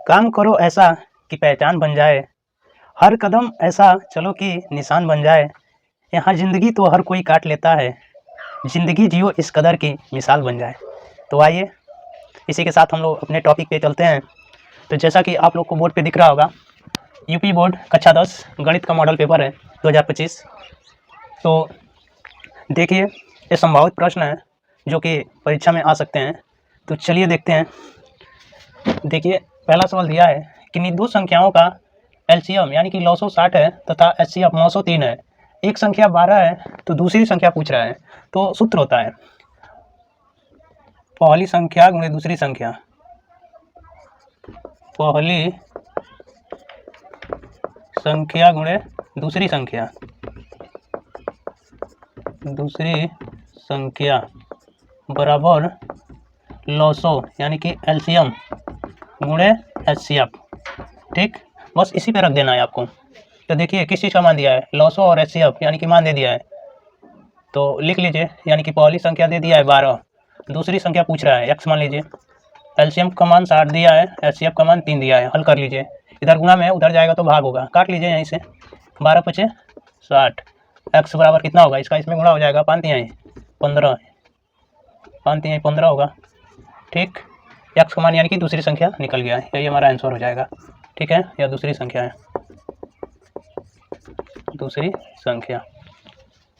काम करो ऐसा कि पहचान बन जाए, हर कदम ऐसा चलो कि निशान बन जाए। यहाँ ज़िंदगी तो हर कोई काट लेता है, ज़िंदगी जियो इस कदर की मिसाल बन जाए। तो आइए इसी के साथ हम लोग अपने टॉपिक पे चलते हैं। तो जैसा कि आप लोग को बोर्ड पे दिख रहा होगा, यूपी बोर्ड कक्षा 10 गणित का मॉडल पेपर है 2025। तो देखिए ये संभावित प्रश्न है जो कि परीक्षा में आ सकते हैं। तो चलिए देखते हैं। देखिए पहला सवाल दिया है कि किन्हीं दो संख्याओं का एलसीएम यानी कि 960 है तथा एचसीएफ 903 है। एक संख्या 12 है तो दूसरी संख्या पूछ रहा है। तो सूत्र होता है पहली संख्या गुणे दूसरी संख्या, पहली संख्या गुणे दूसरी संख्या, दूसरी संख्या बराबर 900 यानी कि एलसीएम गुणे एचसीएफ। ठीक, बस इसी पे रख देना है आपको। तो देखिए किस चीज़ का मान दिया है, 900 और एचसीएफ यानी कि मान दे दिया है। तो लिख लीजिए, यानी कि पहली संख्या दे दिया है 12, दूसरी संख्या पूछ रहा है एक्स मान लीजिए, एलसीएम का मान 60 दिया है, एचसीएफ का मान 3 दिया है। हल कर लीजिए, इधर गुणा में उधर जाएगा तो भाग होगा, काट लीजिए यहीं से। 12 पचे 60, एक्स बराबर कितना होगा, इसका इसमें गुणा हो जाएगा, 5 तिहाई 15, 5 तिहाई 15 होगा। ठीक, एक्स का मान यानी कि दूसरी संख्या निकल गया है, यही हमारा आंसर हो जाएगा। ठीक है, यह दूसरी संख्या है, दूसरी संख्या।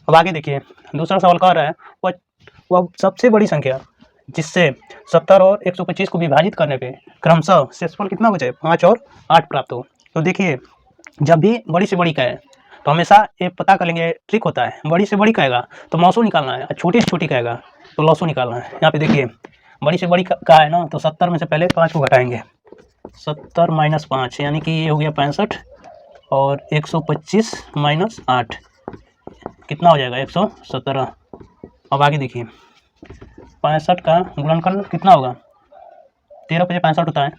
अब आगे देखिए दूसरा सवाल कह रहा है वह सबसे बड़ी संख्या जिससे 70 और 125 को विभाजित करने पे क्रमशः शेषफल कितना बचे, 5 और 8 प्राप्त हो। तो देखिए जब भी बड़ी से बड़ी कहे तो हमेशा ये पता कर लेंगे, ट्रिक होता है, बड़ी से बड़ी कहेगा तो 900 निकालना है, छोटी से छोटी कहेगा तो 900 निकालना है। यहाँ पे देखिए बड़ी से बड़ी का है ना, तो 70 में से पहले 5 को घटाएंगे, 70 माइनस 5 यानी कि ये हो गया 65 और 125 माइनस 8 कितना हो जाएगा, 117। अब आगे देखिए 65 का गुणनखंड कितना होगा, 13 पचे 65 होता है,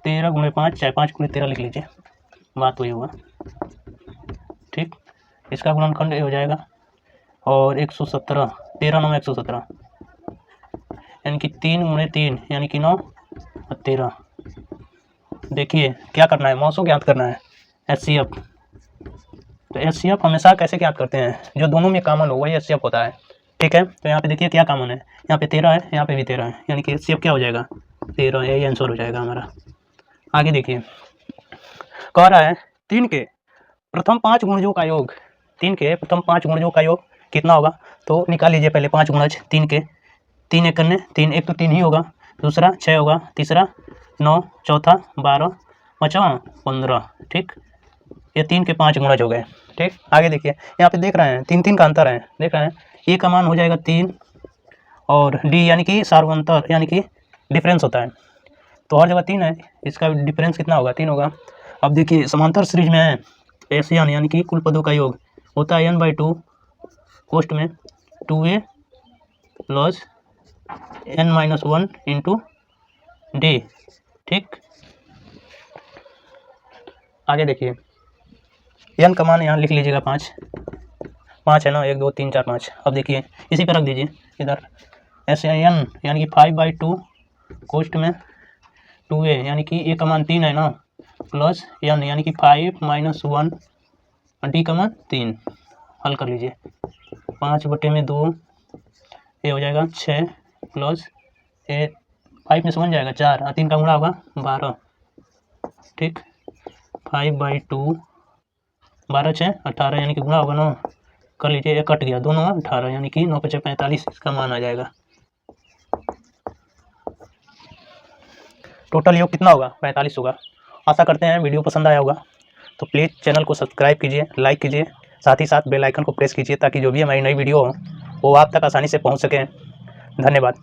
13 गुणे 5 चाहे 5 गुणे 13 लिख लीजिए, बात वही होगा। ठीक, इसका गुणनखंड ये हो जाएगा और 117, 13 9 117 यानी कि 3 गुणे 3 यानी कि 9 और 13। देखिए क्या करना है, 900 ज्ञात करना है, एचसीएफ। तो एचसीएफ हमेशा कैसे ज्ञात करते हैं, जो दोनों में कॉमन हो वही एचसीएफ होता है। ठीक है, तो यहाँ पे देखिए क्या कॉमन है, यहाँ पे 13 है, यहाँ पे भी 13 है, यानी कि एचसीएफ क्या हो जाएगा, 13, यही आंसर हो जाएगा हमारा। आगे देखिए कह रहा है 3 के प्रथम 5 गुणजों का योग, 3 के प्रथम 5 गुणजों का योग कितना होगा। तो निकाल लीजिए पहले 5 गुणज 3 के, 3 एक करने 3, एक तो 3 ही होगा, दूसरा 6 होगा, तीसरा 9, चौथा 12, पाँचवा 15। ठीक, ये 3 के 5 गुणज हो गए। ठीक, आगे देखिए यहाँ पे देख रहे हैं 3 3 का अंतर है, देख रहे हैं, ए का मान हो जाएगा 3 और डी यानी कि सार्वंतर यानी कि डिफरेंस होता है, तो हर जगह 3 है, इसका डिफरेंस कितना होगा, 3 होगा। अब देखिए समांतर सीरीज में है एशियन यानी कि कुल पदों का योग होता है n/2 कोष्ट में 2a plus n-1 into D. ठीक, आगे देखिए n का मान यहाँ लिख लीजिएगा 5 है ना, 1 2 3 4 5। अब देखिए इसी पर रख दीजिए इधर, एन यानी कि 5/2 कोष्ट में 2a यानी कि a का मान 3 है ना, प्लस n यानी कि 5 - 1 डी का मान 3। हल कर लीजिए, 5/2 ये हो जाएगा 6 प्लस 5 में से 1 जाएगा 4 और 3 का गुणा होगा 12। ठीक, 5/2 12 6 18 यानी कि गुणा होगा 9, कर लीजिए, एक कट गया, दोनों 18 यानी कि 9 पचे 45 इसका मान आ जाएगा। टोटल योग कितना होगा, 45 होगा। आशा करते हैं वीडियो पसंद आया होगा, तो प्लीज़ चैनल को सब्सक्राइब कीजिए, लाइक कीजिए, साथ ही साथ बेल आइकन को प्रेस कीजिए ताकि जो भी हमारी नई वीडियो हो वो आप तक आसानी से पहुंच सके। धन्यवाद।